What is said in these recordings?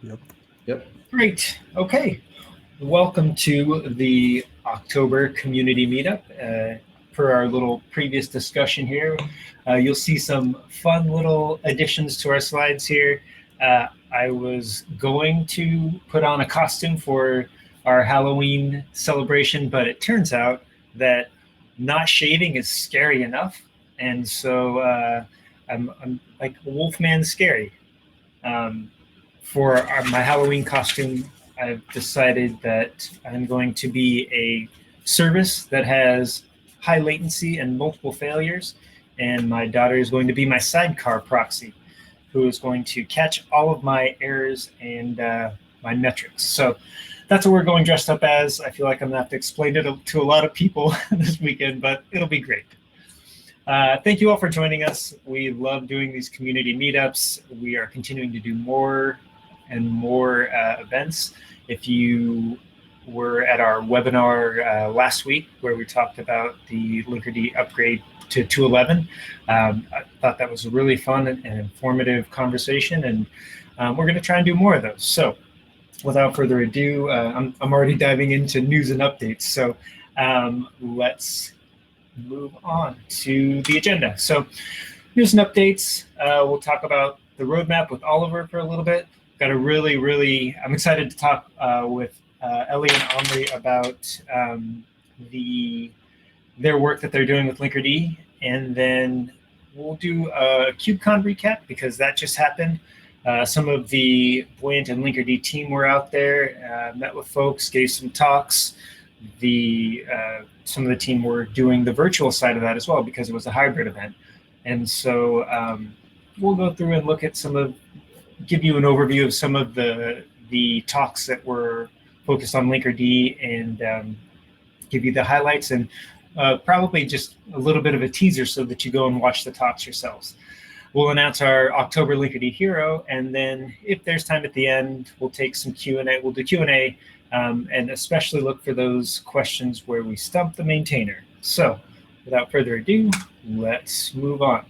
Yep. Yep. Great. Okay. Welcome to the October community meetup. Per our little previous discussion here, you'll see some fun little additions to our slides here. I was going to put on a costume for our Halloween celebration, but it turns out that not shaving is scary enough. And so I'm like Wolfman Scary. For my Halloween costume, I've decided that I'm going to be a service that has high latency and multiple failures, and my daughter is going to be my sidecar proxy, who is going to catch all of my errors and my metrics. So that's what we're going dressed up as. I feel like I'm going to have to explain it to a lot of people this weekend, but it'll be great. Thank you all for joining us. We love doing these community meetups. We are continuing to do more and more events. If you were at our webinar last week where we talked about the Linkerd upgrade to 2.11, I thought that was a really fun and informative conversation, and we're going to try and do more of those. So without further ado, I'm already diving into news and updates. So let's move on to the agenda. So news and updates. We'll talk about the roadmap with Oliver for a little bit. Got a I'm excited to talk with Ellie and Omri about their work that they're doing with Linkerd, and then we'll do a KubeCon recap because that just happened. Some of the Buoyant and Linkerd team were out there, met with folks, gave some talks. Some of the team were doing the virtual side of that as well because it was a hybrid event. And so we'll go through and look at give you an overview of some of the talks that were focused on Linkerd and give you the highlights and probably just a little bit of a teaser so that you go and watch the talks yourselves. We'll announce our October Lingerie Hero, and then if there's time at the end, we'll take some Q&A. We'll do Q&A and especially look for those questions where we stump the maintainer. So without further ado, let's move on.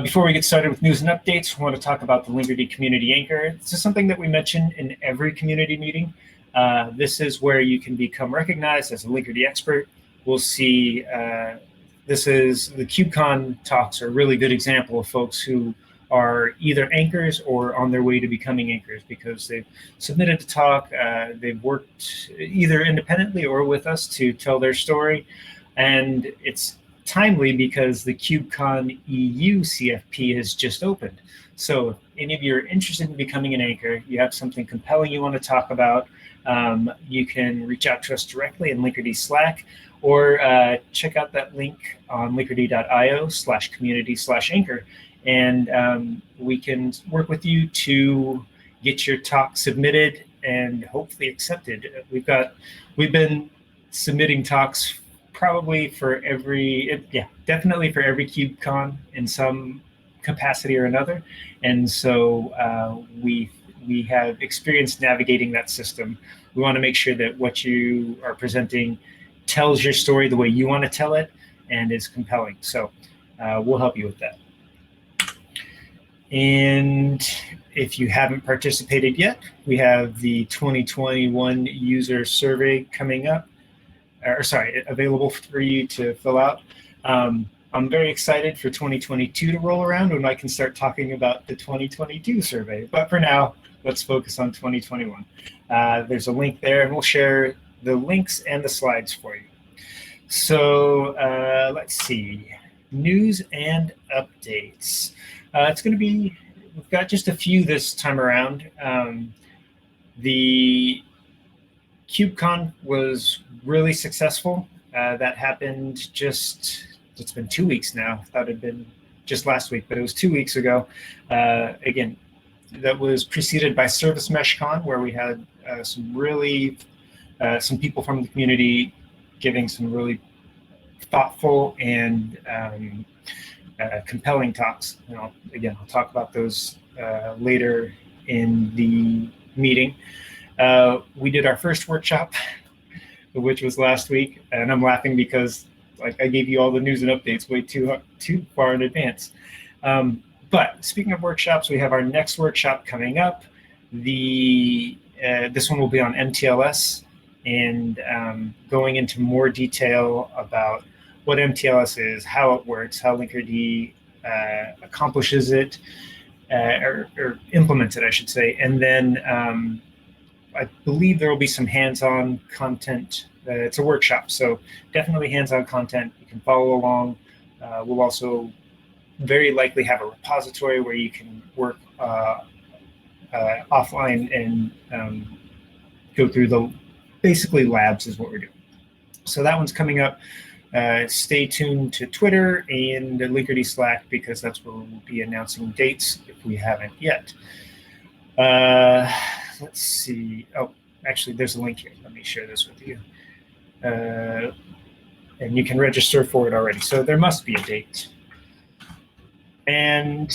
Before we get started with news and updates, I want to talk about the Linkerd Community Anchor. This is something that we mention in every community meeting. This is where you can become recognized as a Linkerd expert. We'll see, this is the KubeCon talks are a really good example of folks who are either anchors or on their way to becoming anchors because they've submitted to talk, they've worked either independently or with us to tell their story. And it's timely because the KubeCon EU CFP has just opened. So if any of you are interested in becoming an anchor, you have something compelling you want to talk about, you can reach out to us directly in Linkerd Slack or check out that link on linkerd.io/community/anchor. And we can work with you to get your talk submitted and hopefully accepted. We've been submitting talks probably definitely for every KubeCon in some capacity or another. And so we have experience navigating that system. We want to make sure that what you are presenting tells your story the way you want to tell it and is compelling. So we'll help you with that. And if you haven't participated yet, we have the 2021 user survey coming up, available for you to fill out. I'm very excited for 2022 to roll around when I can start talking about the 2022 survey. But for now, let's focus on 2021. There's a link there, and we'll share the links and the slides for you. So let's see, news and updates. We've got just a few this time around. The KubeCon was really successful. That happened it's been 2 weeks now. I thought it had been just last week, but it was 2 weeks ago. Again, that was preceded by Service Mesh Con, where we had some people from the community giving some really thoughtful and compelling talks. And I'll talk about those later in the meeting. We did our first workshop, which was last week, and I'm laughing because I gave you all the news and updates way too far in advance. But speaking of workshops, we have our next workshop coming up. This one will be on MTLS, and going into more detail about what MTLS is, how it works, how Linkerd accomplishes it, or implements it, I should say. And then I believe there will be some hands-on content. It's a workshop, so definitely hands-on content. You can follow along. We'll also very likely have a repository where you can work offline and go through the basically labs is what we're doing. So that one's coming up. Stay tuned to Twitter and Linkerd Slack, because that's where we'll be announcing dates if we haven't yet. Let's see. Oh, actually, there's a link here. Let me share this with you. And you can register for it already. So there must be a date. And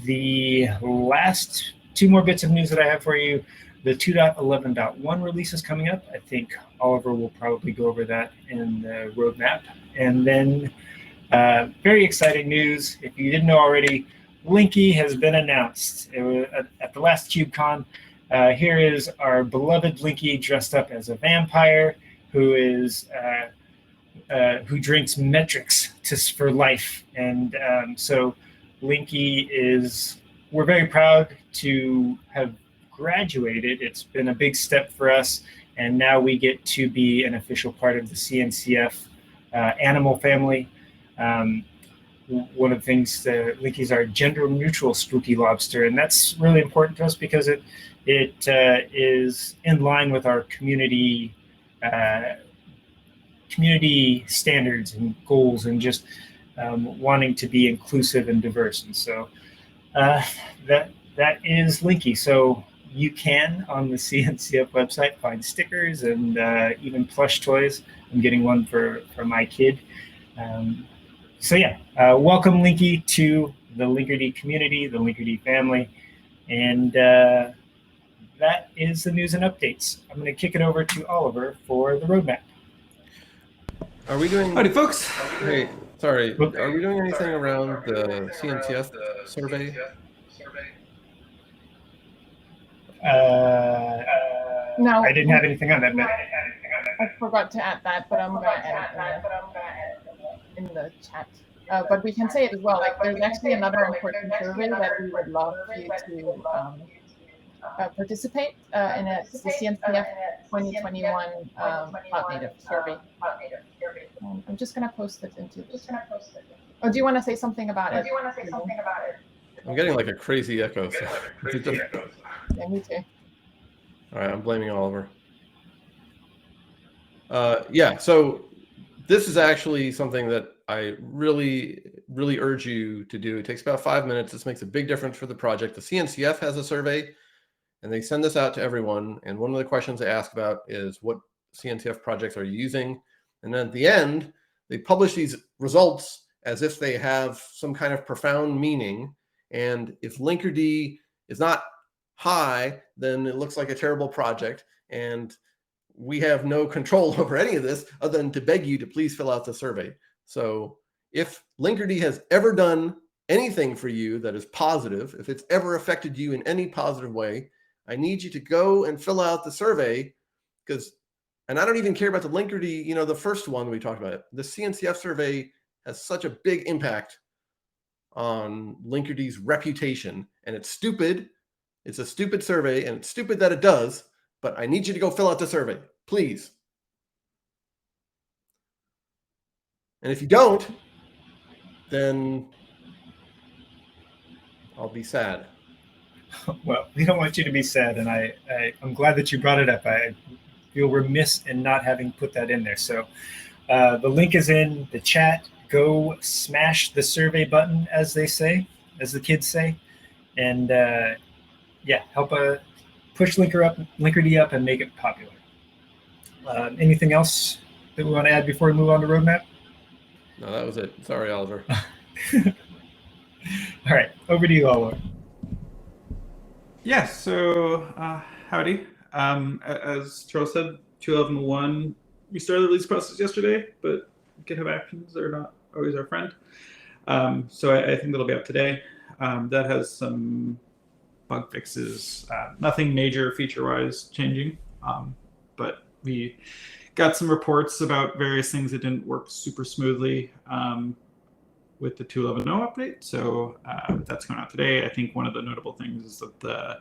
the last two more bits of news that I have for you, the 2.11.1 release is coming up. I think Oliver will probably go over that in the roadmap. And then very exciting news, if you didn't know already, Linky has been announced. It was at the last KubeCon. Here is our beloved Linky dressed up as a vampire who drinks metrics for life. And so Linky we're very proud to have graduated. It's been a big step for us, and now we get to be an official part of the CNCF animal family. One of the things, Linky is our gender-neutral spooky lobster, and that's really important to us because it is in line with our community standards and goals, and just wanting to be inclusive and diverse. And so that is Linky. So you can, on the CNCF website, find stickers and even plush toys. I'm getting one for my kid. So yeah, welcome Linky to the Linkerd community, the Linkerd family. And that is the news and updates. I'm going to kick it over to Oliver for the roadmap. Are we doing... Howdy, folks. Hey, sorry. Are we doing anything around the Cncf survey? No, I didn't have anything on that. I forgot to add that, but I'm going to add it in the chat. But we can say it as well. Like, there's actually another important survey that we would love you to participate in. It's the CNCF 2021 Cloud Native survey. I'm just going to post it into this. Oh, do you want to say something about it? I'm getting like a crazy echo. So Yeah, me too. All right, I'm blaming Oliver. Yeah, so this is actually something that I really urge you to do. It takes about 5 minutes. This makes a big difference for the project. The CNCF has a survey, and they send this out to everyone. And one of the questions they ask about is, what CNCF projects are you using? And then at the end, they publish these results as if they have some kind of profound meaning. And if Linkerd is not high, then it looks like a terrible project. And we have no control over any of this other than to beg you to please fill out the survey. So if Linkerd has ever done anything for you that is positive, if it's ever affected you in any positive way, I need you to go and fill out the survey, and I don't even care about the Linkerd, the first one we talked about. The CNCF survey has such a big impact on Linkerd's reputation, and it's stupid. It's a stupid survey, and it's stupid that it does, but I need you to go fill out the survey, please. And if you don't, then I'll be sad. Well, we don't want you to be sad, and I'm glad that you brought it up. I feel remiss in not having put that in there. So the link is in the chat. Go smash the survey button, as they say, as the kids say, and yeah, help push Linkerd up and make it popular. Anything else that we want to add before we move on to roadmap? No, that was it. Sorry, Oliver. All right, over to you, Oliver. Yeah, so howdy. As Charles said, 2.11.1, we started the release process yesterday, but GitHub Actions are not always our friend. So I think that'll be up today. That has some bug fixes. Nothing major feature-wise changing, but we got some reports about various things that didn't work super smoothly with the 2.11.0 update. So that's going out today. I think one of the notable things is that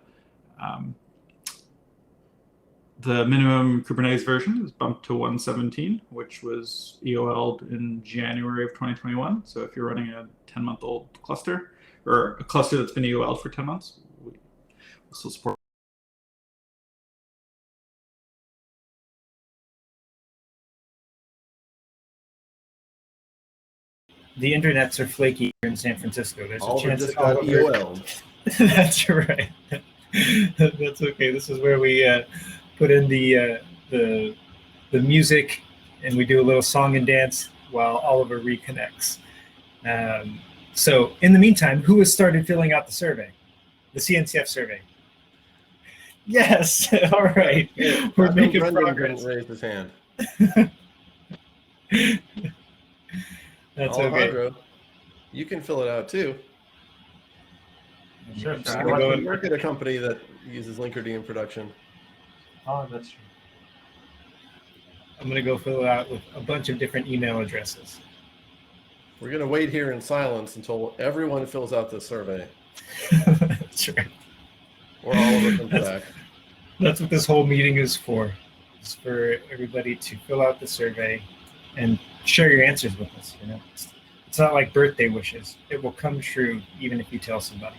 the minimum Kubernetes version is bumped to 1.17, which was EOL'd in January of 2021. So if you're running a 10-month-old cluster, or a cluster that's been EOL'd for 10 months, we still support. The internets are flaky here in San Francisco. There's a Oliver chance just that got Oliver... EOL'd. That's right. That's okay. This is where we put in the music, and we do a little song and dance while Oliver reconnects. So in the meantime, who has started filling out the survey? The CNCF survey. Yes. All right. Yeah, We're making Brendan progress. didn't raise his hand. That's okay. Alejandro, you can fill it out too. Sure. I work at a company that uses Linkerd in production. Oh, that's true. I'm going to go fill it out with a bunch of different email addresses. We're going to wait here in silence until everyone fills out this survey. That's right. Or Oliver comes back. That's what this whole meeting is for. It's for everybody to fill out the survey and share your answers with us. You know, it's not like birthday wishes. It will come true even if you tell somebody.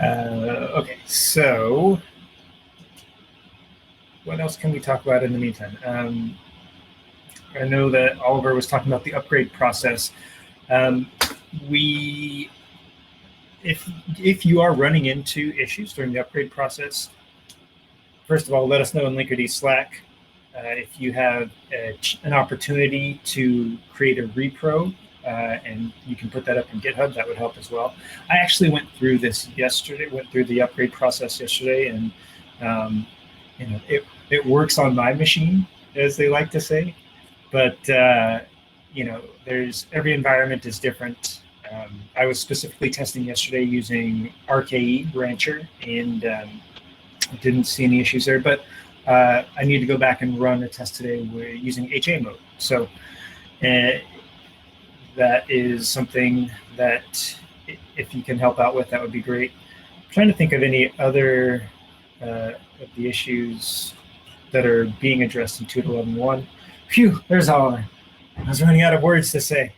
Okay, so what else can we talk about in the meantime? I know that Oliver was talking about the upgrade process. If you are running into issues during the upgrade process, first of all, let us know in Linkerd Slack. If you have an opportunity to create a repro, and you can put that up in GitHub, that would help as well. I actually went through this yesterday, went through the upgrade process yesterday, and you know, it works on my machine, as they like to say. But you know, every environment is different. I was specifically testing yesterday using RKE Rancher, and didn't see any issues there. But I need to go back and run a test today using HA mode. So that is something that if you can help out with, that would be great. I'm trying to think of any other of the issues that are being addressed in 2.11.1. Phew, there's Oliver. I was running out of words to say.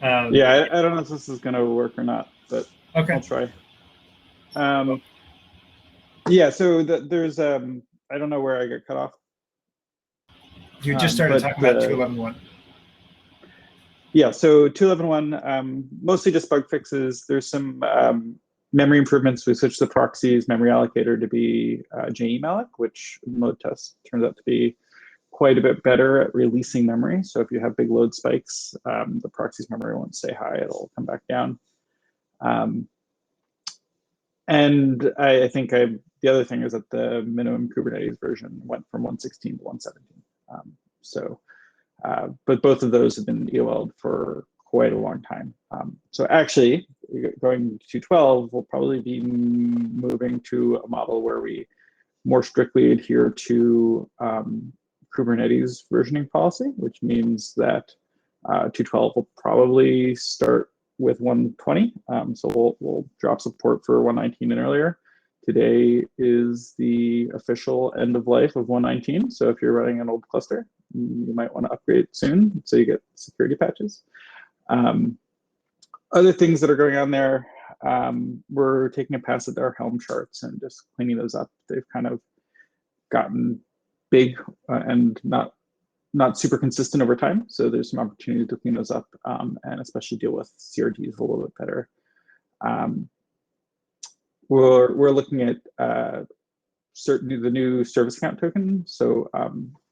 Yeah, I don't know if this is going to work or not, but okay. I'll try. Yeah, so there's, I don't know where I got cut off. You just started talking about 2.11.1. Yeah, so 2.11.1, mostly just bug fixes. There's some memory improvements. We switched the proxy's memory allocator to be JEmalloc, which in load test turns out to be quite a bit better at releasing memory. So if you have big load spikes, the proxy's memory won't stay high, it'll come back down. And I think the other thing is that the minimum Kubernetes version went from 1.16 to 1.17. But both of those have been EOL'd for quite a long time. So actually, going to 12, we'll probably be moving to a model where we more strictly adhere to Kubernetes versioning policy, which means that 2.12 will probably start with 1.20. So we'll drop support for 1.19 and earlier. Today is the official end of life of 1.19. So if you're running an old cluster, you might want to upgrade soon so you get security patches. Other things that are going on there, we're taking a pass at our Helm charts and just cleaning those up. They've kind of gotten big and not super consistent over time. So there's some opportunity to clean those up and especially deal with CRDs a little bit better. We're looking at the new service account token. So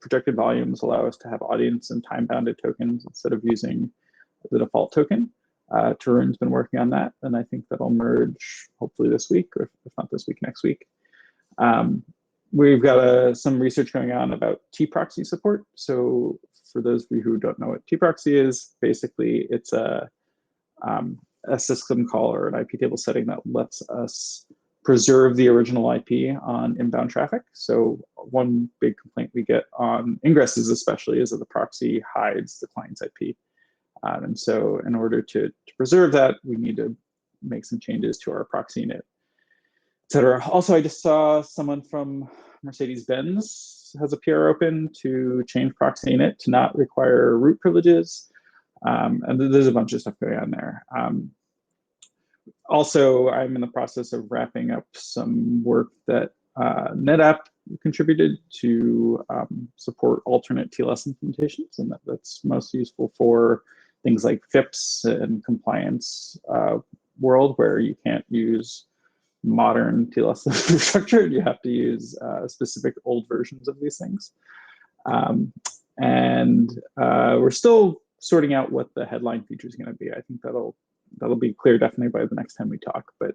projected volumes allow us to have audience and time-bounded tokens instead of using the default token. Tarun's been working on that, and I think that'll merge hopefully this week, or if not this week, next week. We've got some research going on about T-proxy support. So for those of you who don't know what tproxy is, basically it's a system call or an IP table setting that lets us preserve the original IP on inbound traffic. So one big complaint we get on ingresses especially is that the proxy hides the client's IP. And so in order to preserve that, we need to make some changes to our proxy init, et cetera. Also, I just saw someone from Mercedes-Benz has a PR open to change proxy init to not require root privileges. And there's a bunch of stuff going on there. Also, I'm in the process of wrapping up some work that NetApp contributed to support alternate TLS implementations, and that's most useful for things like FIPS and compliance world, where you can't use modern TLS infrastructure. You have to use specific old versions of these things. And we're still sorting out what the headline feature is going to be. I think that'll be clear definitely by the next time we talk. But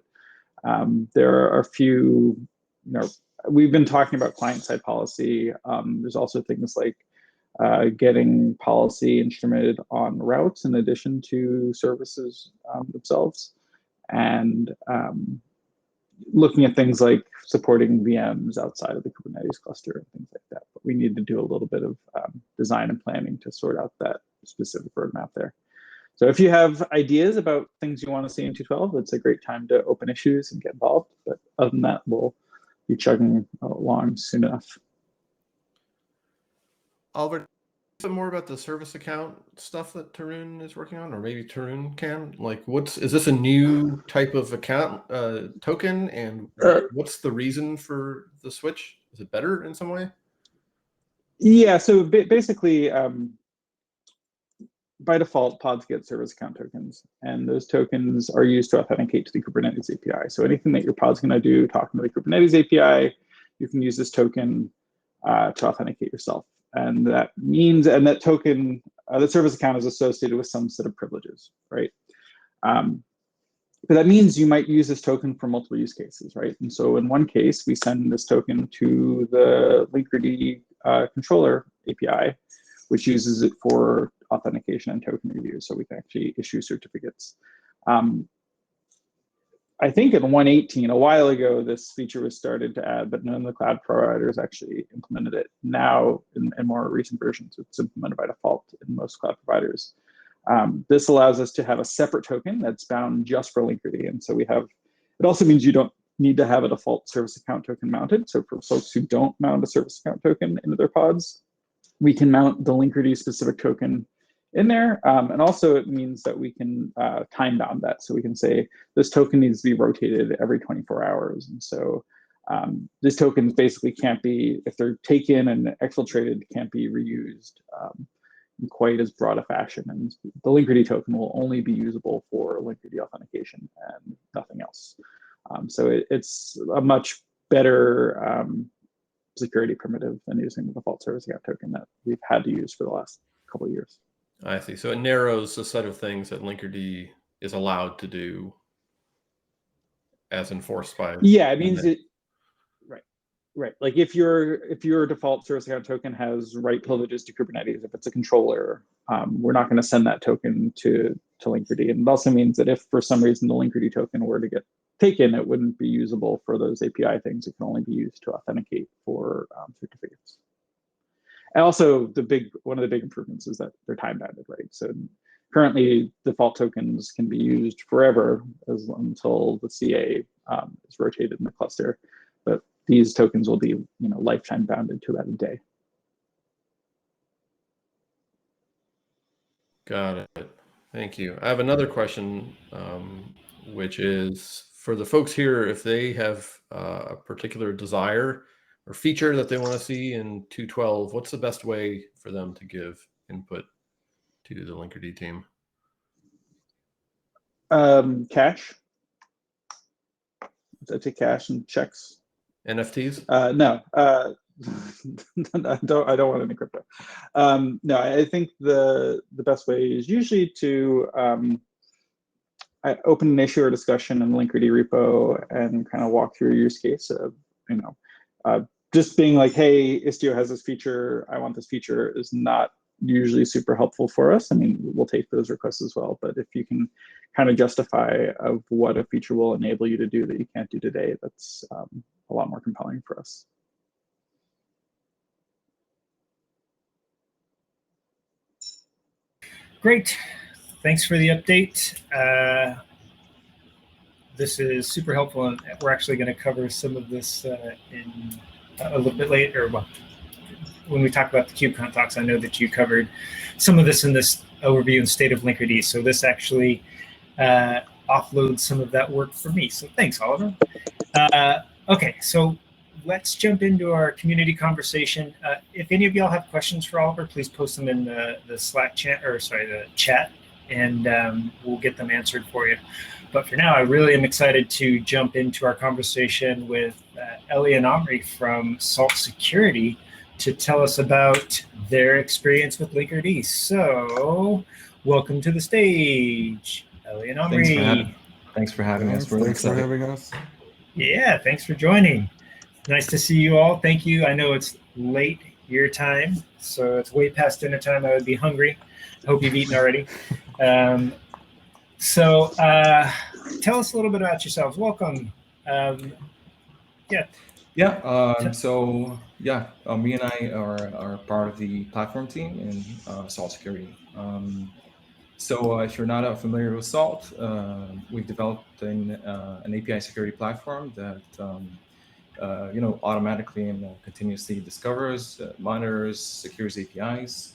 there are a few, we've been talking about client-side policy. There's also things like getting policy instrumented on routes in addition to services themselves, and looking at things like supporting VMs outside of the Kubernetes cluster and things like that. But we need to do a little bit of design and planning to sort out that specific roadmap there. So if you have ideas about things you want to see in 2.12, it's a great time to open issues and get involved. But other than that, we'll be chugging along soon enough. Albert, some more about the service account stuff that Tarun is working on, or maybe Tarun can. Like, is this a new type of account token, and what's the reason for the switch? Is it better in some way? Yeah, so basically, by default, pods get service account tokens, and those tokens are used to authenticate to the Kubernetes API. So anything that your pod's going to do talking to the Kubernetes API, you can use this token to authenticate yourself. And that means, and that token, the service account is associated with some set of privileges, right? But that means you might use this token for multiple use cases, right? And so in one case, we send this token to the Linkerd controller API, which uses it for authentication and token review, so we can actually issue certificates. I think in 1.18, a while ago, this feature was started to add, but none of the cloud providers actually implemented it. Now, in more recent versions, it's implemented by default in most cloud providers. This allows us to have a separate token that's bound just for Linkerd. And so we have, it also means you don't need to have a default service account token mounted. So for folks who don't mount a service account token into their pods, we can mount the Linkerd specific token in there. And also it means that we can time bound that. So we can say this token needs to be rotated every 24 hours. And so these tokens basically can't be, if they're taken and exfiltrated, can't be reused in quite as broad a fashion. And the Linkerd token will only be usable for Linkerd authentication and nothing else. So it's a much better security primitive than using the default service account token that we've had to use for the last couple of years. I see. So it narrows the set of things that Linkerd is allowed to do as enforced by. Yeah, it means it. Right. Like if your default service account token has write privileges to Kubernetes, if it's a controller, we're not going to send that token to Linkerd. And it also means that if for some reason the Linkerd token were to get taken, it wouldn't be usable for those API things. It can only be used to authenticate for certificates. And also one of the big improvements is that they're time bounded, right? So currently default tokens can be used forever until the CA is rotated in the cluster. But these tokens will be, lifetime bounded to about a day. Got it. Thank you. I have another question, which is for the folks here, if they have a particular desire or feature that they want to see in 2.12, what's the best way for them to give input to the Linkerd team? Cash. I take cash and checks. NFTs? No, I don't want any crypto. No, I think the best way is usually to open an issue or discussion in the Linkerd repo and kind of walk through a use case of, just being like, hey, Istio has this feature, I want this feature, is not usually super helpful for us. I mean, we'll take those requests as well, but if you can kind of justify of what a feature will enable you to do that you can't do today, that's a lot more compelling for us. Great. Thanks for the update. This is super helpful, and we're actually going to cover some of this in a little bit later. Well, when we talk about the KubeCon talks, I know that you covered some of this in this overview and state of Linkerd. So this actually offloads some of that work for me. So thanks, Oliver. Okay, so let's jump into our community conversation. If any of y'all have questions for Oliver, please post them in the Slack chat, or sorry, the chat, and we'll get them answered for you. But for now, I really am excited to jump into our conversation with Ellie and Omri from Salt Security to tell us about their experience with Linkerd. So welcome to the stage, Ellie and Omri. Thanks for having us. Thanks for having us. Yeah, thanks for joining. Nice to see you all. Thank you. I know it's late your time, so it's way past dinner time. I would be hungry. Hope you've eaten already. So tell us a little bit about yourselves. Welcome. Yeah. Me and I are part of the platform team in Salt Security. If you're not familiar with Salt, we've developed an API security platform that automatically and continuously discovers, monitors, secures APIs.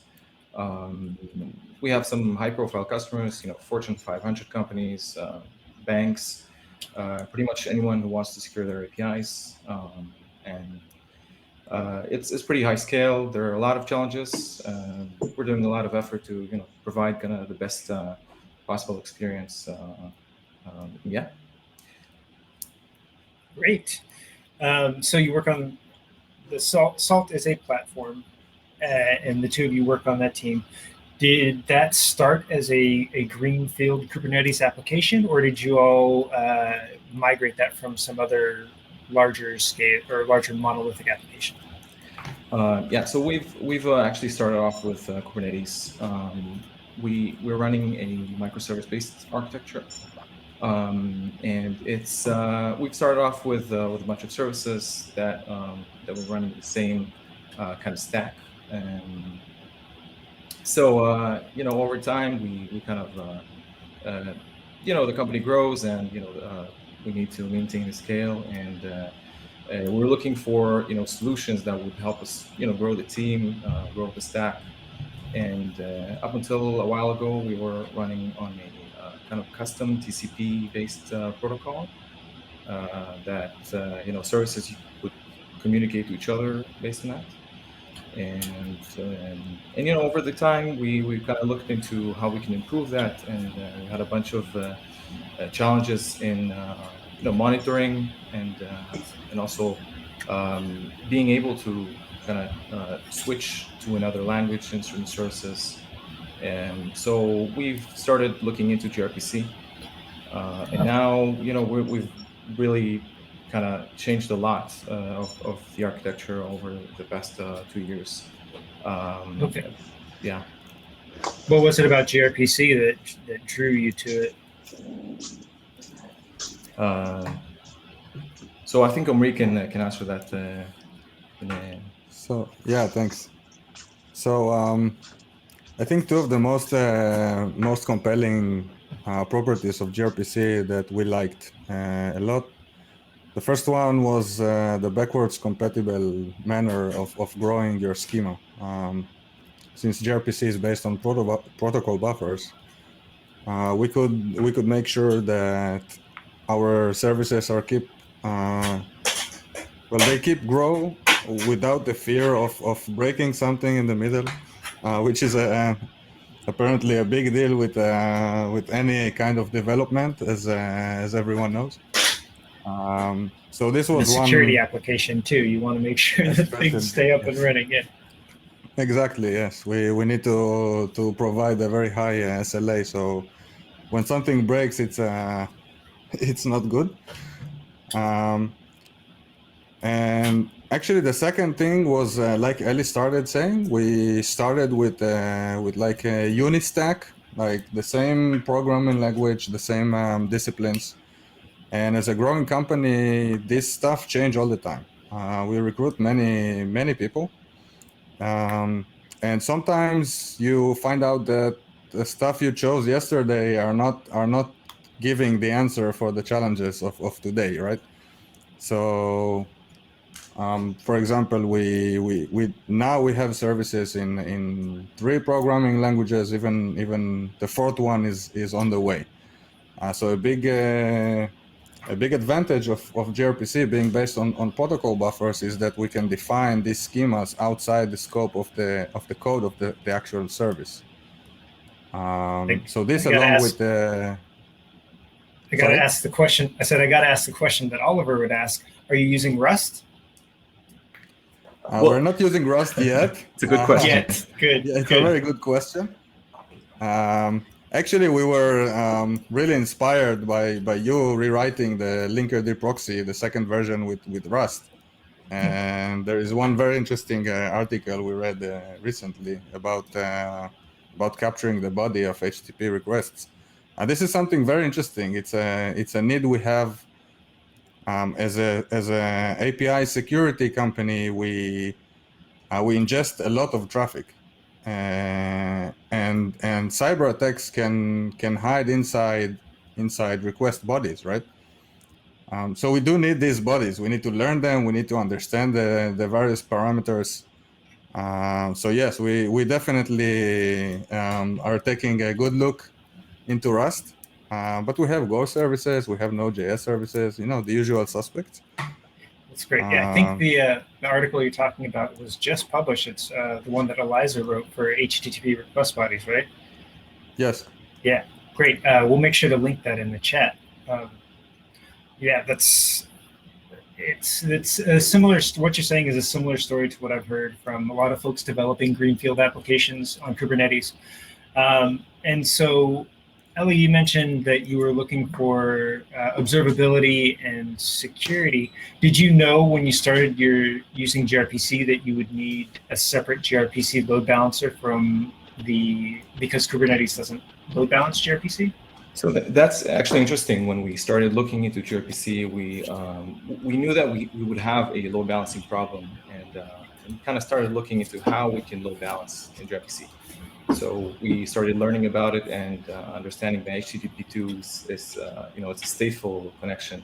We have some high-profile customers, Fortune 500 companies, banks, pretty much anyone who wants to secure their APIs. It's pretty high scale. There are a lot of challenges. We're doing a lot of effort to provide kind of the best possible experience. Great. So you work on the Salt is a platform, and the two of you work on that team. Did that start as a greenfield Kubernetes application, or did you all migrate that from some other larger scale or larger monolithic application? So we've actually started off with Kubernetes. We're running a microservice-based architecture, and it's we've started off with a bunch of services that we're running the same kind of stack. Over time we kind of the company grows, and we need to maintain the scale, and we're looking for solutions that would help us grow the team, grow the stack. And up until a while ago, we were running on a kind of custom TCP based protocol that services would communicate to each other based on that. And over the time, we kind of looked into how we can improve that, and we had a bunch of challenges in monitoring and also being able to kind of switch to another language in certain services. And so we've started looking into gRPC, and now we've really kind of changed a lot of the architecture over the past 2 years. Okay. Yeah. What was it about gRPC that drew you to it? So I think Omri can answer that. So yeah, thanks. So I think two of the most compelling properties of gRPC that we liked a lot. The first one was the backwards compatible manner of growing your schema. Since gRPC is based on protocol buffers, we could make sure that our services are they keep grow without the fear of breaking something in the middle, which is apparently a big deal with any kind of development, as everyone knows. So this was a security application too. You want to make sure that things stay up and running. Yeah. Exactly. Yes, we need to provide a very high SLA. So when something breaks, it's not good. And actually, the second thing was like Ellie started saying, we started with like a Unistack, like the same programming language, the same disciplines. And as a growing company, this stuff change all the time. We recruit many people, and sometimes you find out that the stuff you chose yesterday are not giving the answer for the challenges of today, right? So, for example, we now we have services in 3 programming languages. Even the 4th one is on the way. So a big advantage of gRPC being based on protocol buffers is that we can define these schemas outside the scope of the code of the actual service. So this, along with the, I got to ask the question. I said I got to ask the question that Oliver would ask. Are you using Rust? We're not using Rust yet. It's a good question. Yet. Good. Yeah, it's good. a very good question. Actually, we were really inspired by you rewriting the Linkerd proxy, the second version with Rust. And there is one very interesting article we read recently about capturing the body of HTTP requests. This is something very interesting. It's a need we have as a API security company. We ingest a lot of traffic. And cyber attacks can hide inside request bodies, right? So we do need these bodies. We need to learn them. We need to understand the various parameters. So yes, we definitely are taking a good look into Rust. But we have Go services. We have Node.js services. The usual suspects. That's great. Yeah, I think the article you're talking about was just published. It's the one that Eliza wrote for HTTP request bodies, right? Yes. Yeah, great. We'll make sure to link that in the chat. Yeah, it's a similar. What you're saying is a similar story to what I've heard from a lot of folks developing greenfield applications on Kubernetes. And so, Ellie, you mentioned that you were looking for observability and security. Did you know when you started using gRPC that you would need a separate gRPC load balancer because Kubernetes doesn't load balance gRPC? So that's actually interesting. When we started looking into gRPC, we knew that we would have a load balancing problem, and we kind of started looking into how we can load balance in gRPC. So we started learning about it and understanding that HTTP2 is it's a stateful connection.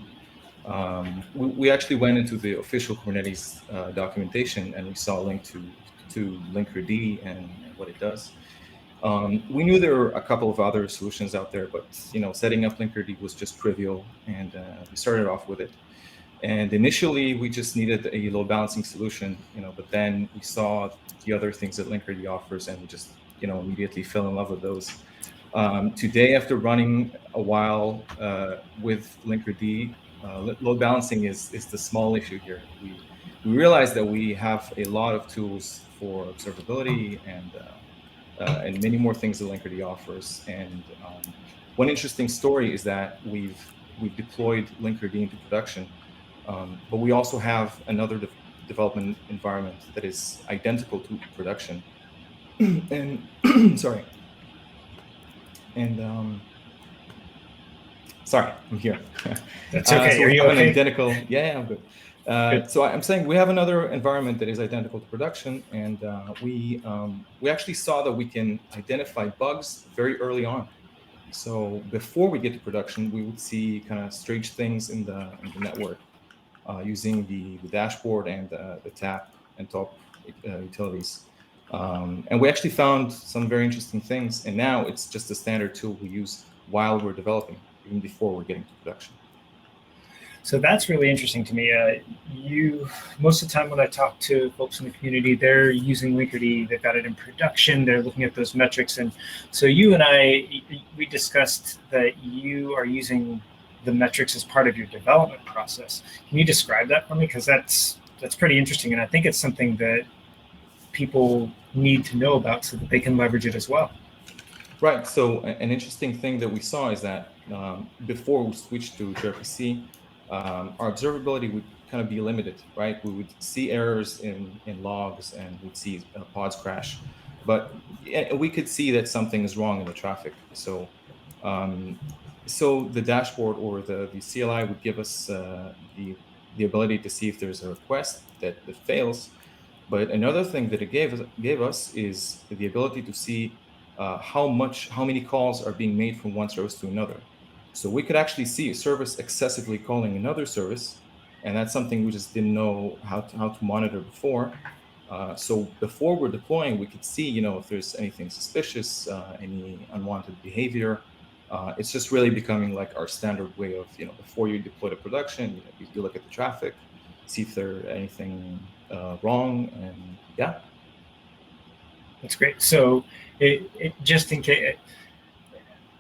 We actually went into the official Kubernetes documentation, and we saw a link to Linkerd and what it does. We knew there were a couple of other solutions out there, but setting up Linkerd was just trivial, and we started off with it. And initially, we just needed a load balancing solution, but then we saw the other things that Linkerd offers, and we just immediately fell in love with those. Today, after running a while with Linkerd, load balancing is the small issue here. We realized that we have a lot of tools for observability and many more things that Linkerd offers. And one interesting story is that we've deployed Linkerd into production, but we also have another development environment that is identical to production. And sorry. And sorry, I'm here. That's okay. So Are you okay? Identical. Yeah, I'm good. So I'm saying we have another environment that is identical to production, and we actually saw that we can identify bugs very early on. So before we get to production, we would see kind of strange things in the network using the dashboard and the tap and top utilities. And we actually found some very interesting things, and now it's just a standard tool we use while we're developing, even before we're getting to production. So that's really interesting to me. Most of the time when I talk to folks in the community, they're using Linkerd, they've got it in production, they're looking at those metrics. And so you and we discussed that you are using the metrics as part of your development process. Can you describe that for me? Because that's pretty interesting. And I think it's something that people need to know about so that they can leverage it as well. Right. So an interesting thing that we saw is that before we switched to gRPC, our observability would kind of be limited, right? We would see errors in logs and we'd see pods crash, but we could see that something is wrong in the traffic. So the dashboard or the CLI would give us the ability to see if there's a request that fails. But another thing that it gave us is the ability to see how many calls are being made from one service to another. So we could actually see a service excessively calling another service, and that's something we just didn't know how to monitor before. So before we're deploying, we could see, if there's anything suspicious, any unwanted behavior. It's just really becoming like our standard way of, before you deploy to production, you look at the traffic, see if there's anything wrong, and yeah. That's great. So it just in case,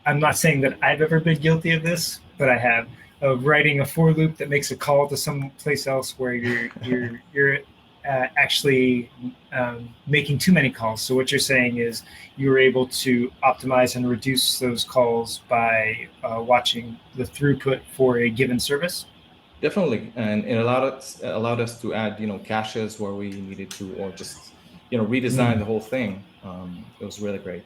I'm not saying that I've ever been guilty of this, but I have, of writing a for loop that makes a call to some place else where you're actually making too many calls. So what you're saying is you were able to optimize and reduce those calls by watching the throughput for a given service? Definitely, and it allowed us to add, caches where we needed to, or just, redesign the whole thing. It was really great.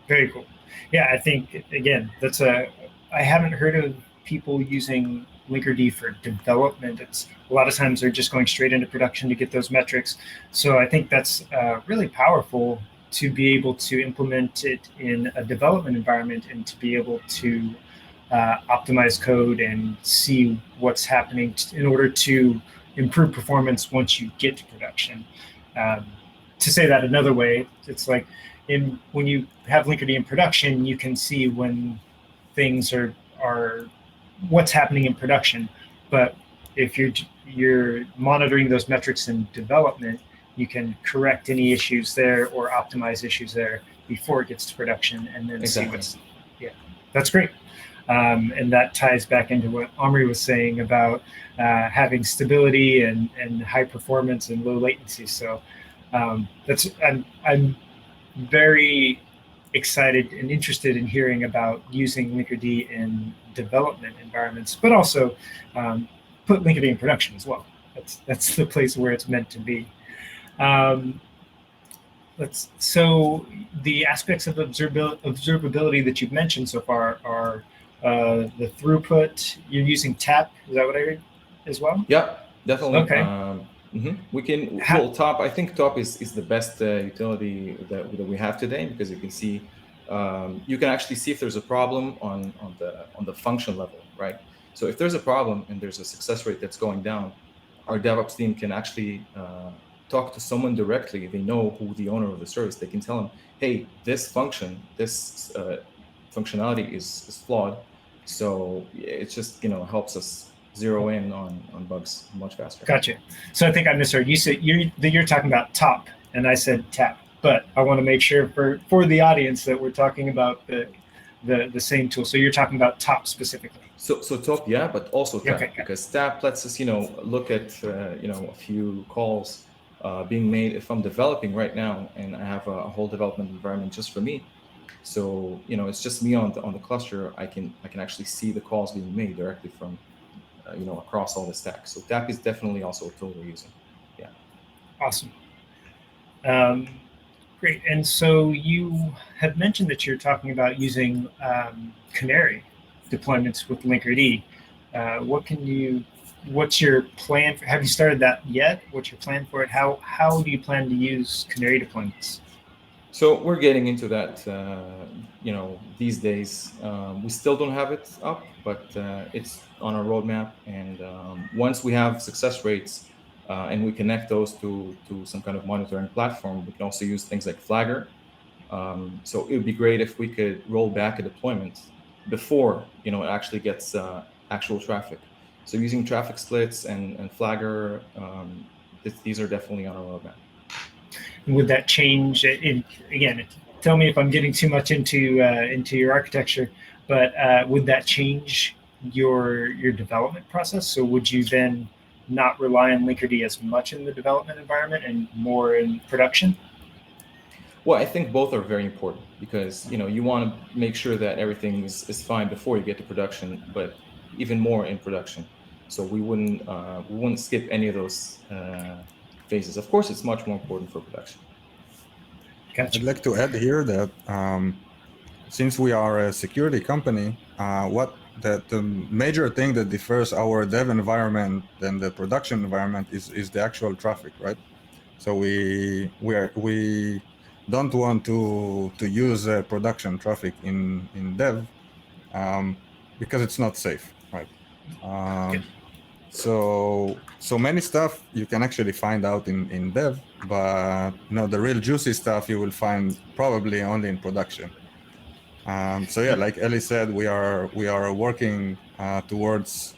Very cool. Yeah, I think again, I haven't heard of people using Linkerd for development. It's a lot of times they're just going straight into production to get those metrics. So I think that's really powerful to be able to implement it in a development environment and to be able to optimize code and see what's happening in order to improve performance once you get to production. To say that another way, it's like when you have Linkerd in production, you can see when things are what's happening in production. But if you're monitoring those metrics in development, you can correct any issues there or optimize issues there before it gets to production, and then Exactly. That's great. And that ties back into what Omri was saying about having stability and high performance and low latency. So I'm very excited and interested in hearing about using Linkerd in development environments, but also put Linkerd in production as well. That's the place where it's meant to be. So the aspects of observability that you've mentioned so far are the throughput. You're using TAP, is that what I heard as well? Yeah, definitely. Okay. We can, well, Top, I think Top is the best utility that we have today, because you can see, you can actually see if there's a problem on the function level, right? So if there's a problem and there's a success rate that's going down, our DevOps team can actually talk to someone directly. They know who the owner of the service. They can tell them, hey, this functionality is flawed. So it just, helps us zero in on bugs much faster. Gotcha. So I think I misheard. You said you're talking about Top, and I said TAP. But I want to make sure for the audience that we're talking about the same tool. So you're talking about Top specifically. So Top, yeah, but also TAP, Okay. because TAP lets us, look at a few calls being made. If I'm developing right now and I have a whole development environment just for me, so it's just me on the cluster, I can actually see the calls being made directly from across all the stacks. So TAP is definitely also a tool we're using. Yeah. Awesome. Great. And so you have mentioned that you're talking about using Canary deployments with Linkerd. What's your plan have you started that yet? What's your plan for it? How do you plan to use Canary deployments? So we're getting into that, these days. We still don't have it up, but it's on our roadmap. And once we have success rates and we connect those to some kind of monitoring platform, we can also use things like Flagger. So it would be great if we could roll back a deployment before it actually gets actual traffic. So using traffic splits and Flagger, these are definitely on our roadmap. Would that change? Again, tell me if I'm getting too much into your architecture, but would that change your development process? So would you then not rely on Linkerd as much in the development environment and more in production? Well, I think both are very important, because you want to make sure that everything is fine before you get to production. But even more in production. So we wouldn't skip any of those phases. Of course, it's much more important for production. Gotcha. I'd like to add here that since we are a security company, the major thing that differs our dev environment than the production environment is the actual traffic, right? So we don't want to use production traffic in dev because it's not safe, right? So many stuff you can actually find out in dev, but the real juicy stuff you will find probably only in production. So yeah, like Ellie said, we are working towards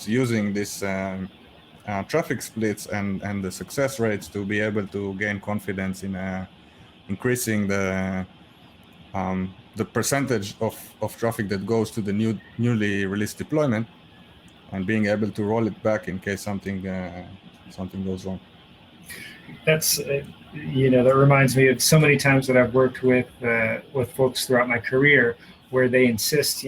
using this traffic splits and the success rates to be able to gain confidence in increasing the percentage of traffic that goes to the newly released deployment, and being able to roll it back in case something goes wrong. That's that reminds me of so many times that I've worked with folks throughout my career where they insist,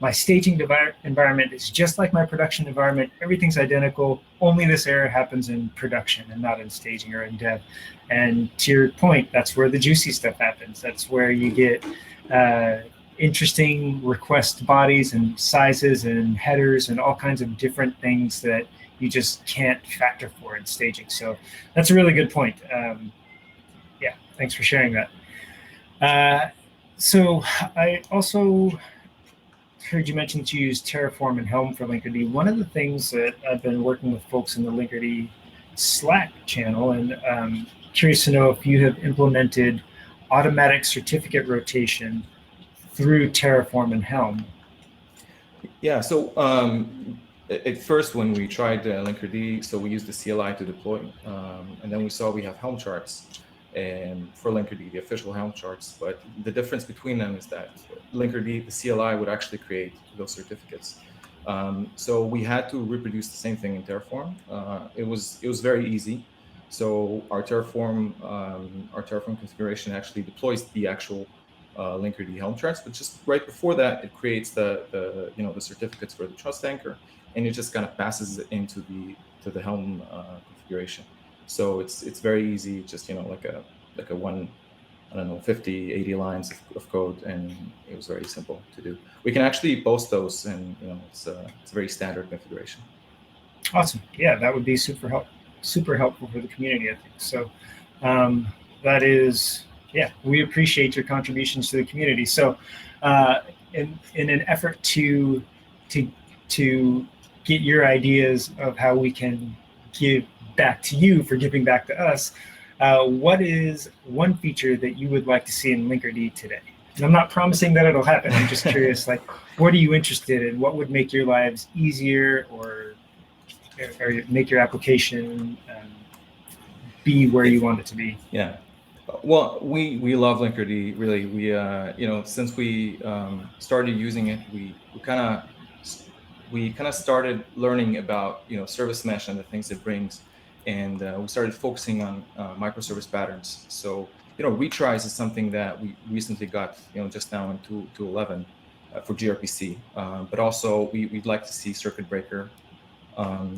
my staging environment is just like my production environment. Everything's identical. Only this error happens in production and not in staging or in dev. And to your point, that's where the juicy stuff happens. That's where you get interesting request bodies and sizes and headers and all kinds of different things that you just can't factor for in staging. So that's a really good point. Yeah, thanks for sharing that. So I also heard you mention that you use Terraform and Helm for Linkerd. One of the things that I've been working with folks in the Linkerd Slack channel, and curious to know if you have implemented automatic certificate rotation through Terraform and Helm. Yeah, so at first when we tried Linkerd, so we used the CLI to deploy, and then we saw we have Helm charts for Linkerd, the official Helm charts. But the difference between them is that Linkerd, the CLI would actually create those certificates. So we had to reproduce the same thing in Terraform. It was very easy. So our Terraform configuration actually deploys the actual Linkerd Helm charts, but just right before that, it creates the certificates for the trust anchor, and it just kind of passes it into the Helm configuration. So it's very easy, just like a 50, 80 lines of code, and it was very simple to do. We can actually post those, and it's a very standard configuration. Awesome. Yeah, that would be super helpful for the community, I think. So that is. Yeah, we appreciate your contributions to the community. So in an effort to get your ideas of how we can give back to you for giving back to us, what is one feature that you would like to see in Linkerd today? And I'm not promising that it'll happen. I'm just curious, what are you interested in? What would make your lives easier or make your application be where you want it to be? Yeah. Well, we love Linkerd, really. We since we started using it, we kind of started learning about service mesh and the things it brings, and we started focusing on microservice patterns. So retries is something that we recently got just now in 2.11 for gRPC, but also we'd like to see circuit breaker.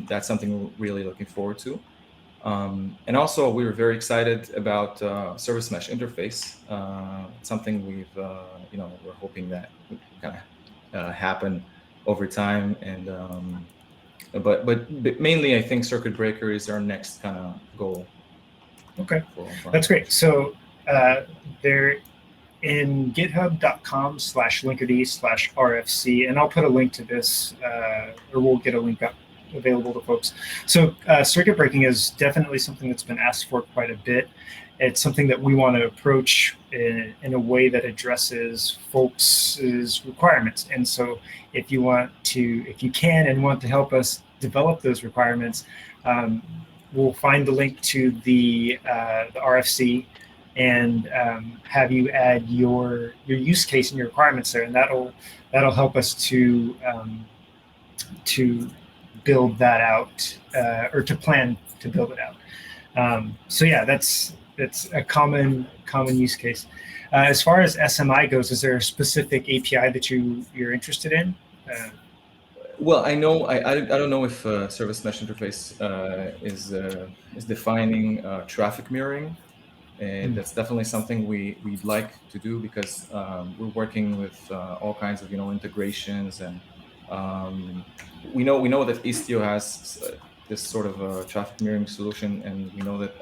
That's something we're really looking forward to. And also, we were very excited about service mesh interface. Something we're hoping that would kind of happen over time. And but mainly, I think circuit breaker is our next kind of goal. Okay, that's great. So they're in github.com/linkerd/RFC, and I'll put a link to this, or we'll get a link up available to folks. So circuit breaking is definitely something that's been asked for quite a bit. It's something that we want to approach in a way that addresses folks' requirements. And so if you can and want to help us develop those requirements, we'll find the link to the RFC and have you add your use case and your requirements there, and that'll help us to build that out, or to plan to build it out. So yeah, that's a common use case. As far as SMI goes, is there a specific API that you're interested in? Well, I know I don't know if service mesh interface is defining traffic mirroring. And that's definitely something we'd like to do, because we're working with all kinds of integrations, and we know that Istio has this sort of traffic mirroring solution, and we know that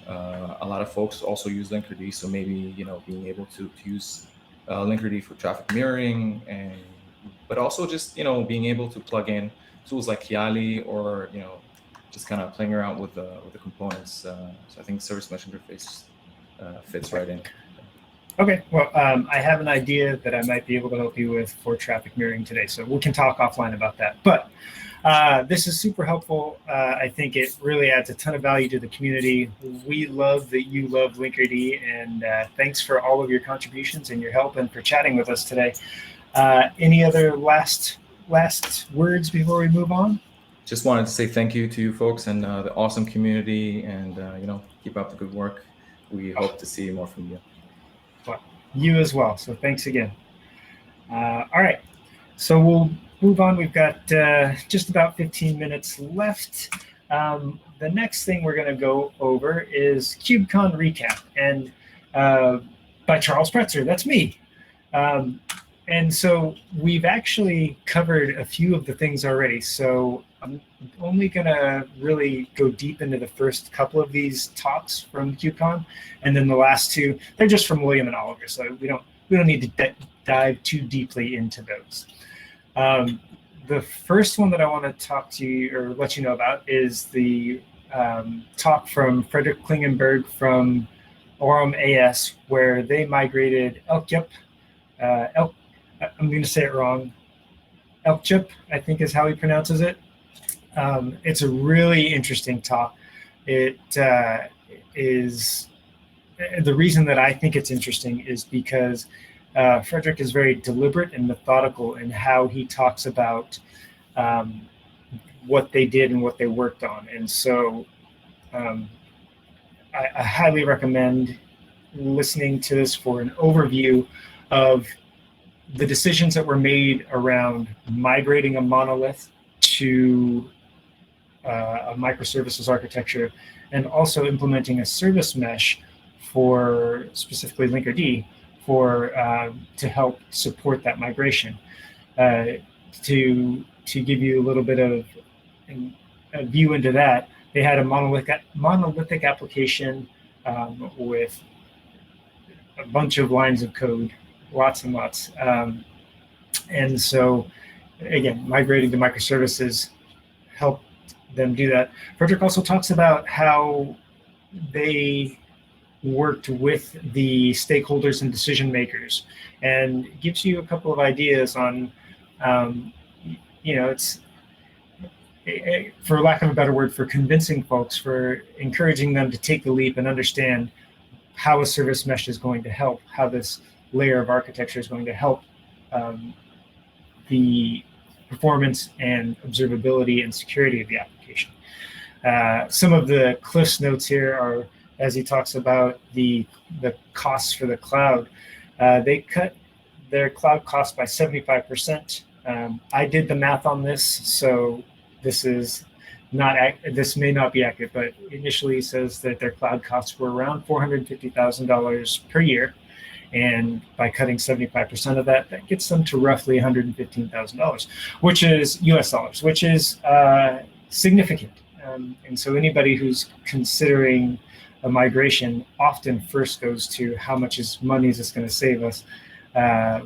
a lot of folks also use Linkerd, so maybe being able to use Linkerd for traffic mirroring, but also just being able to plug in tools like Kiali, or just kind of playing around with the components. So I think service mesh interface fits right in. Okay, well, I have an idea that I might be able to help you with for traffic mirroring today, so we can talk offline about that. But this is super helpful. I think it really adds a ton of value to the community. We love that you love Linkerd, and thanks for all of your contributions and your help, and for chatting with us today. Any other last words before we move on? Just wanted to say thank you to you folks and the awesome community, and keep up the good work. We hope to see more from you. Well, you as well. So thanks again. All right, so we'll move on. We've got just about 15 minutes left. The next thing we're going to go over is KubeCon recap, and by Charles Pretzer. That's me. And so we've actually covered a few of the things already. So I'm only going to really go deep into the first couple of these talks from KubeCon, and then the last two, they're just from William and Oliver. So we don't need to dive too deeply into those. The first one that I want to talk to you or let you know about is the talk from Frederick Klingenberg from Aurum AS, where they migrated Elkjup. I'm going to say it wrong. Elkjup, I think, is how he pronounces it. It's a really interesting talk. It is the reason that I think it's interesting is because Frederick is very deliberate and methodical in how he talks about what they did and what they worked on. And so I highly recommend listening to this for an overview of the decisions that were made around migrating a monolith to a microservices architecture, and also implementing a service mesh for specifically Linkerd for to help support that migration. To give you a little bit of a view into that, they had a monolithic application with a bunch of lines of code, lots and lots. And so, again, migrating to microservices helped them do that. Frederick also talks about how they worked with the stakeholders and decision makers, and gives you a couple of ideas on, it's, for lack of a better word, for convincing folks, for encouraging them to take the leap and understand how a service mesh is going to help, how this layer of architecture is going to help the performance and observability and security of the application. Some of the Cliff's notes here are, as he talks about the costs for the cloud, they cut their cloud cost by 75%. I did the math on this, so this may not be accurate, but initially it says that their cloud costs were around $450,000 per year. And by cutting 75% of that, that gets them to roughly $115,000, which is US dollars, which is significant. And so anybody who's considering a migration often first goes to how much money is this going to save us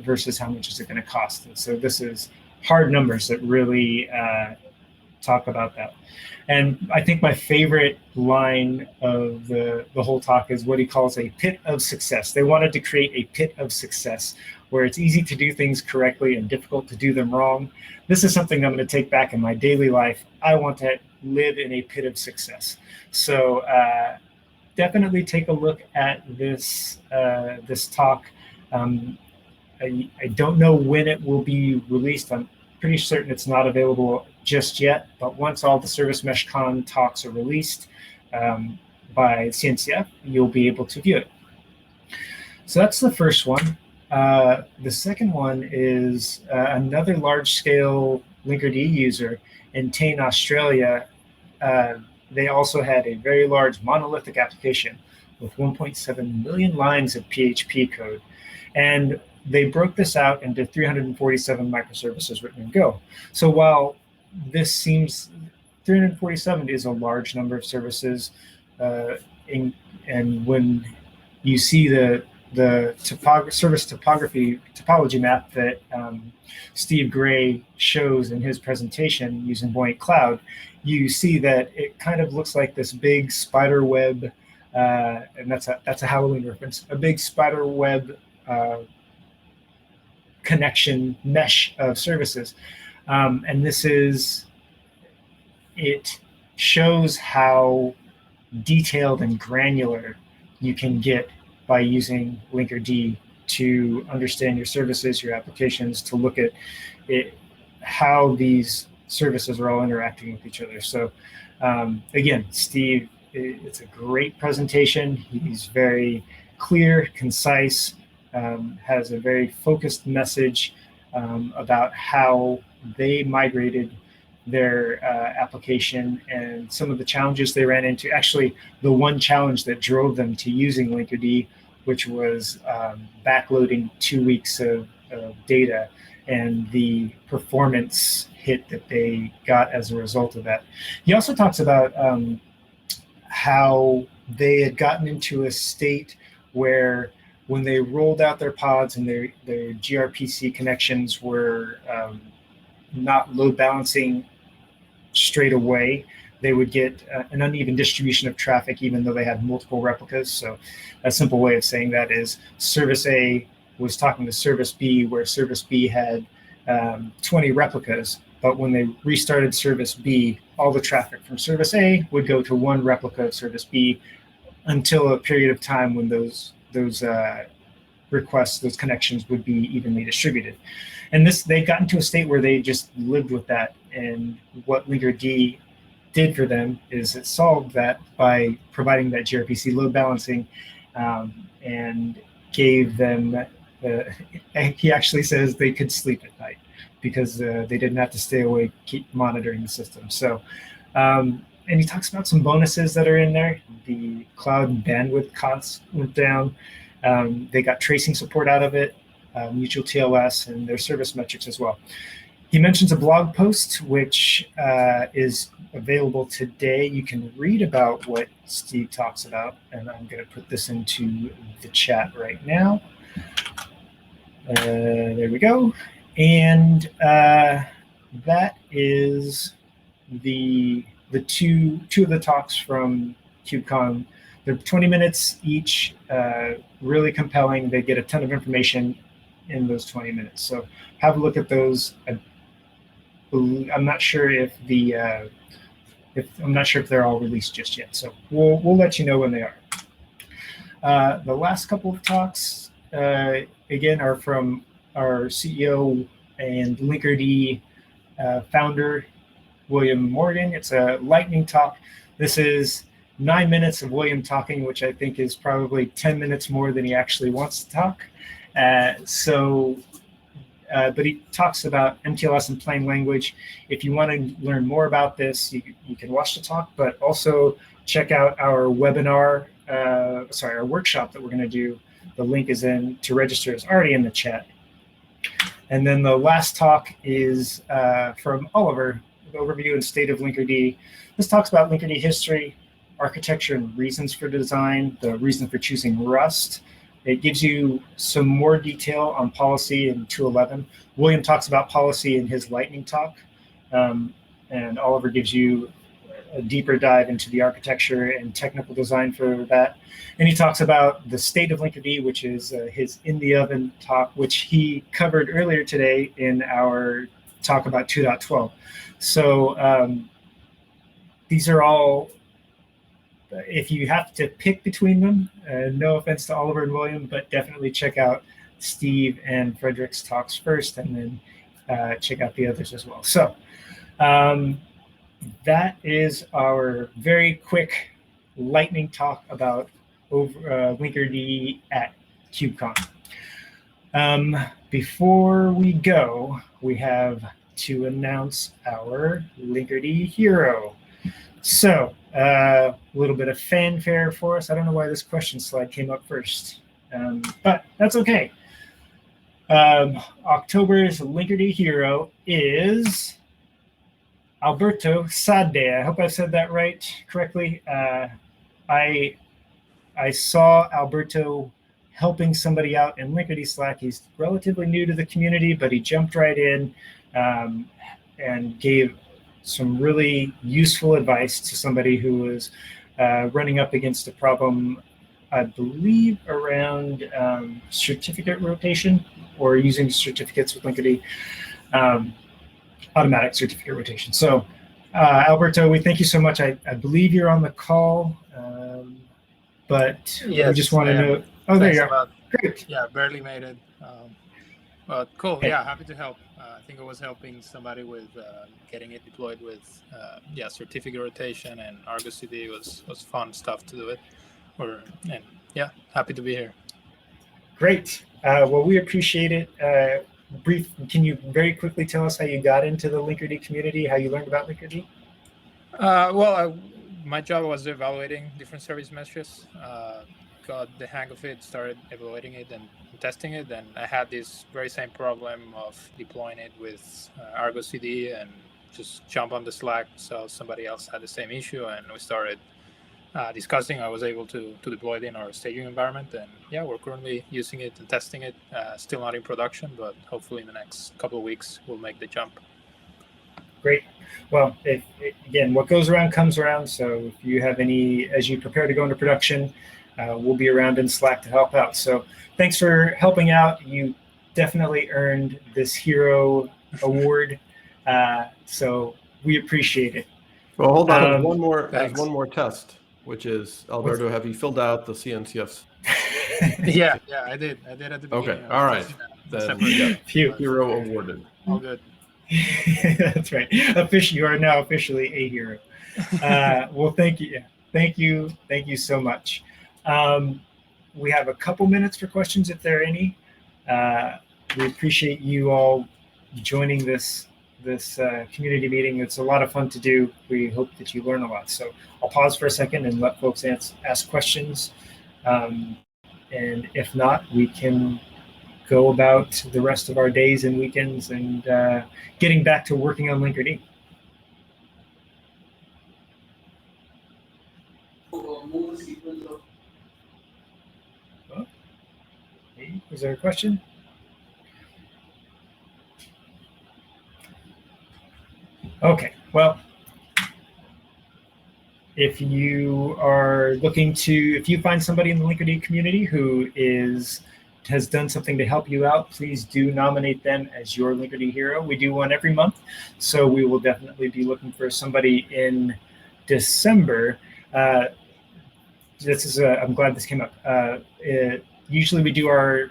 versus how much is it going to cost. And so this is hard numbers that really talk about that. And I think my favorite line of the whole talk is what he calls a pit of success. They wanted to create a pit of success where it's easy to do things correctly and difficult to do them wrong. This is something I'm going to take back in my daily life. I want to live in a pit of success. So definitely take a look at this talk. I don't know when it will be released. I'm pretty certain it's not available just yet, but once all the Service Mesh Con talks are released by CNCF, you'll be able to view it. So that's the first one. The second one is another large-scale Linkerd user in Tain, Australia. They also had a very large monolithic application with 1.7 million lines of PHP code. And they broke this out into 347 microservices written in Go. So while this seems 347 is a large number of services, and when you see the service topology map that Steve Gray shows in his presentation using Buoyant Cloud, you see that it kind of looks like this big spider web, and that's a Halloween reference, a big spider web connection mesh of services. And it shows how detailed and granular you can get by using Linkerd to understand your services, your applications, to look at how these services are all interacting with each other. So again, Steve, it's a great presentation. He's very clear, concise, has a very focused message about how they migrated their application and some of the challenges they ran into. Actually, the one challenge that drove them to using Linkerd, which was backloading 2 weeks of data, and the performance hit that they got as a result of that. He also talks about how they had gotten into a state where when they rolled out their pods and their gRPC connections were not load balancing straight away, they would get an uneven distribution of traffic even though they had multiple replicas. So a simple way of saying that is service A was talking to service B, where service B had 20 replicas, but when they restarted service B, all the traffic from service A would go to one replica of service B until a period of time when those requests, those connections would be evenly distributed. And they got into a state where they just lived with that. And what Linkerd did for them is it solved that by providing that gRPC load balancing, and gave them, he actually says they could sleep at night because they didn't have to stay awake, keep monitoring the system. So, and he talks about some bonuses that are in there. The cloud bandwidth costs went down. They got tracing support out of it, mutual TLS, and their service metrics as well. He mentions a blog post, which is available today. You can read about what Steve talks about, and I'm going to put this into the chat right now. There we go. And that is the two of the talks from KubeCon. They're 20 minutes each, really compelling. They get a ton of information in those 20 minutes. So have a look at those. I'm not sure if they're all released just yet. So we'll let you know when they are. The last couple of talks, again, are from our CEO and Linkerd founder, William Morgan. It's a lightning talk. This is 9 minutes of William talking, which I think is probably 10 minutes more than he actually wants to talk. But he talks about MTLS in plain language. If you want to learn more about this, you can watch the talk, but also check out our webinar, our workshop that we're going to do. The link is to register is already in the chat. And then the last talk is from Oliver, the overview and state of Linkerd. This talks about Linkerd history, architecture and reasons for design, the reason for choosing Rust. It gives you some more detail on policy in 2.11. William talks about policy in his lightning talk, and Oliver gives you a deeper dive into the architecture and technical design for that. And he talks about the state of Linkerd, which is his in the oven talk, which he covered earlier today in our talk about 2.12. So these are all, if you have to pick between them, no offense to Oliver and William, but definitely check out Steve and Frederick's talks first, and then check out the others as well. So that is our very quick lightning talk about Linkerd at KubeCon. Before we go, we have to announce our Lingerie Hero. So a little bit of fanfare for us. I don't know why this question slide came up first, but that's okay. October's Lingerie Hero is Alberto Sade. I hope I said that correctly. I saw Alberto helping somebody out in Linkerd Slack. He's relatively new to the community, but he jumped right in and gave some really useful advice to somebody who was running up against a problem, I believe, around certificate rotation or using certificates with Linkerd, automatic certificate rotation. So, Alberto, we thank you so much. I believe you're on the call, but yes, we just want to know. Oh, there you are. Great. Yeah, barely made it. But cool. Yeah, happy to help. I think I was helping somebody with getting it deployed with certificate rotation, and Argo CD was fun stuff to do it. And yeah, happy to be here. Great. Well, we appreciate it. Can you very quickly tell us how you got into the Linkerd community, how you learned about Linkerd? My job was evaluating different service meshes. Got the hang of it, started evaluating it and testing it, and I had this very same problem of deploying it with Argo CD, and just jump on the Slack, so somebody else had the same issue, and we started discussing. I was able to deploy it in our staging environment, and yeah, we're currently using it and testing it. Still not in production, but hopefully in the next couple of weeks we'll make the jump. Great. Well, again, what goes around comes around. So if you have any, as you prepare to go into production, we'll be around in Slack to help out. So thanks for helping out. You definitely earned this hero award. So we appreciate it. Well, hold on. There's one more test, which is, Alberto, What's... have you filled out the CNCFs? Yeah, I did at the beginning. Okay, all right. Then hero awarded. All good. That's right. You are now officially a hero. Well, thank you. Thank you so much. We have a couple minutes for questions if there are any. We appreciate you all joining this community meeting. It's a lot of fun to do. We hope that you learn a lot. So I'll pause for a second and let folks ask questions. And if not, we can go about the rest of our days and weekends and getting back to working on Linkerd. Is there a question? Okay, well, if you find somebody in the Linkerd community who has done something to help you out, please do nominate them as your Linkerd hero. We do one every month, so we will definitely be looking for somebody in December. I'm glad this came up. Usually we do our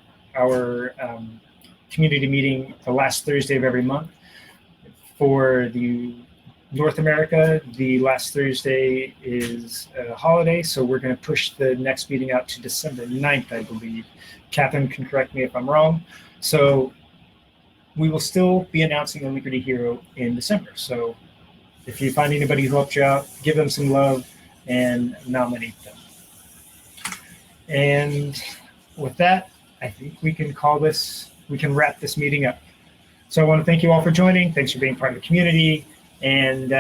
community meeting the last Thursday of every month. For the North America, the last Thursday is a holiday, so we're going to push the next meeting out to December 9th, I believe. Catherine can correct me if I'm wrong. So we will still be announcing a Linkerd hero in December. So if you find anybody who helped you out, give them some love and nominate them. And with that, I think we can wrap this meeting up. So I want to thank you all for joining. Thanks for being part of the community. And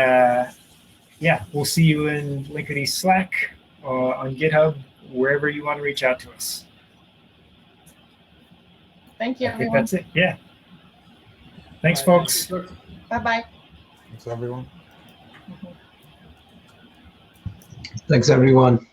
we'll see you in Linkerd Slack, on GitHub, wherever you want to reach out to us. Thank you, I think everyone. that's it. Yeah. Thanks, folks. Bye-bye. Thanks, everyone. Thanks, everyone.